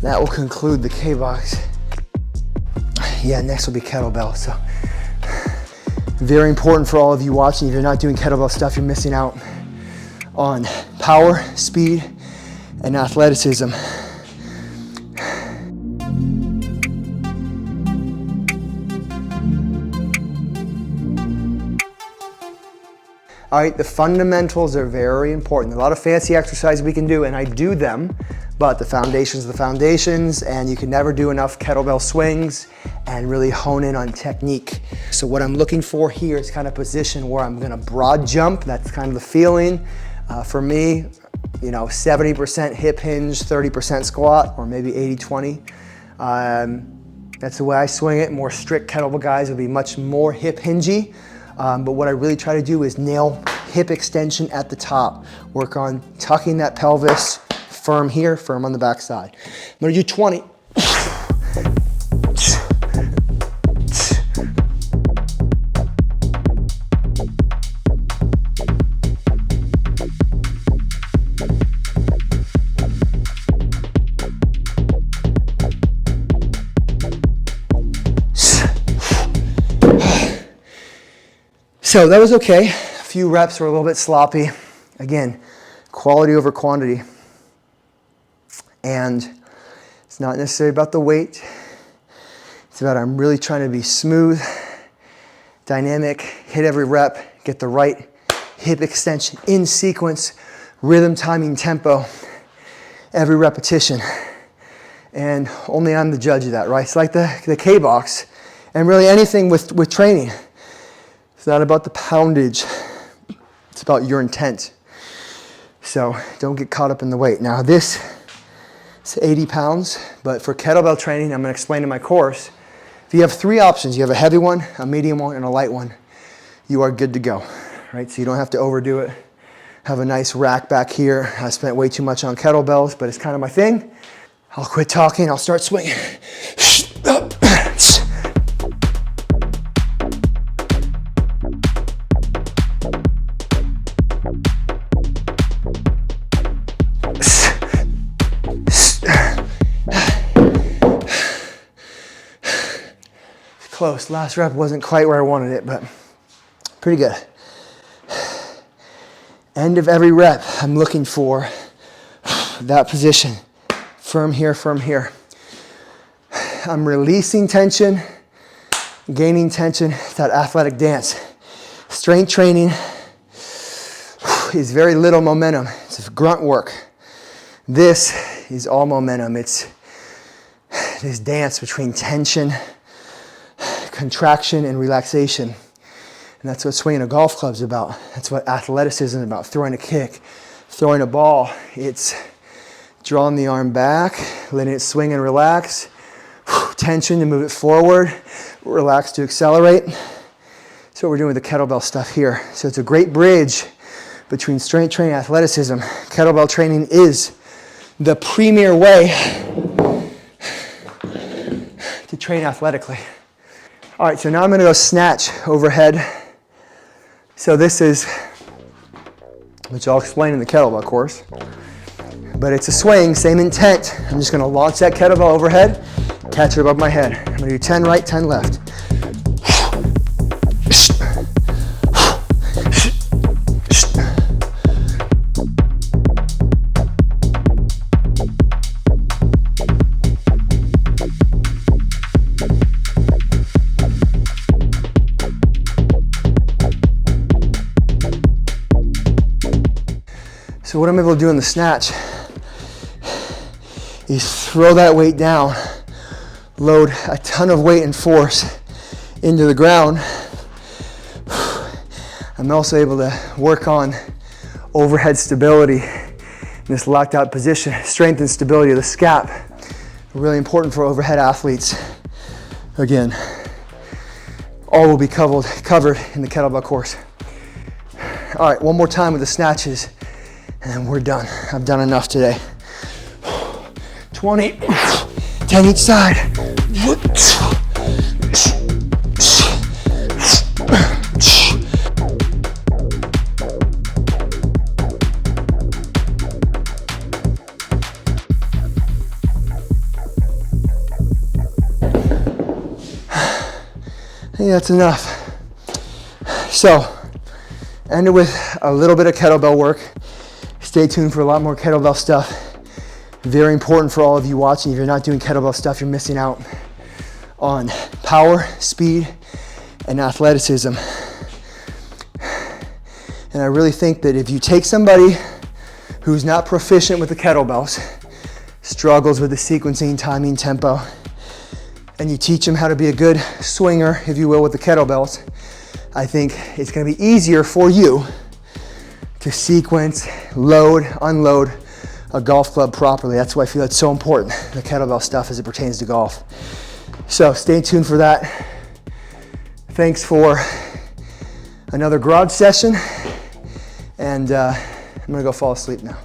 That will conclude the K-box. Yeah, next will be kettlebell. So very important for all of you watching. If you're not doing kettlebell stuff, you're missing out on power, speed, and athleticism. All right, the fundamentals are very important. A lot of fancy exercises we can do, and I do them, but the foundations are the foundations, and you can never do enough kettlebell swings and really hone in on technique. So what I'm looking for here is kind of position where I'm gonna broad jump. That's kind of the feeling. For me, 70% hip hinge, 30% squat, or maybe 80-20. That's the way I swing it. More strict kettlebell guys will be much more hip hingy. But what I really try to do is nail hip extension at the top. Work on tucking that pelvis, firm here, firm on the back side. I'm gonna do 20. So that was okay. A few reps were a little bit sloppy. Again, quality over quantity. And it's not necessarily about the weight. It's about I'm really trying to be smooth, dynamic, hit every rep, get the right hip extension in sequence, rhythm, timing, tempo, every repetition. And only I'm the judge of that, right? It's like the K-box and really anything with training. It's not about the poundage, it's about your intent. So don't get caught up in the weight. Now this is 80 pounds, but for kettlebell training, I'm gonna explain in my course, if you have three options, you have a heavy one, a medium one, and a light one, you are good to go, right? So you don't have to overdo it. Have a nice rack back here. I spent way too much on kettlebells, but it's kind of my thing. I'll quit talking, I'll start swinging. Close. Last rep wasn't quite where I wanted it, but pretty good. End of every rep, I'm looking for that position. Firm here, firm here. I'm releasing tension, gaining tension. It's that athletic dance. Strength training is very little momentum. It's grunt work. This is all momentum. It's this dance between tension, contraction, and relaxation. And that's what swinging a golf club is about. That's what athleticism is about. Throwing a kick, throwing a ball. It's drawing the arm back, letting it swing and relax. Tension to move it forward, relax to accelerate. That's what we're doing with the kettlebell stuff here. So it's a great bridge between strength training and athleticism. Kettlebell training is the premier way to train athletically. All right, so now I'm gonna go snatch overhead. So this is, which I'll explain in the kettlebell course, but it's a swing, same intent. I'm just gonna launch that kettlebell overhead, catch it above my head. I'm gonna do 10 right, 10 left. So what I'm able to do in the snatch is throw that weight down, load a ton of weight and force into the ground. I'm also able to work on overhead stability in this locked out position, strength and stability of the scap. Really important for overhead athletes. Again, all will be covered in the kettlebell course. All right, one more time with the snatches. And then we're done. I've done enough today. 20, 10 each side. think that's enough. So, ended with a little bit of kettlebell work. Stay tuned for a lot more kettlebell stuff. Very important for all of you watching. If you're not doing kettlebell stuff, you're missing out on power, speed, and athleticism. And I really think that if you take somebody who's not proficient with the kettlebells, struggles with the sequencing, timing, tempo, and you teach them how to be a good swinger, if you will, with the kettlebells, I think it's going to be easier for you to sequence, load, unload a golf club properly. That's why I feel it's so important, the kettlebell stuff as it pertains to golf. So stay tuned for that. Thanks for another garage session, and I'm gonna go fall asleep now.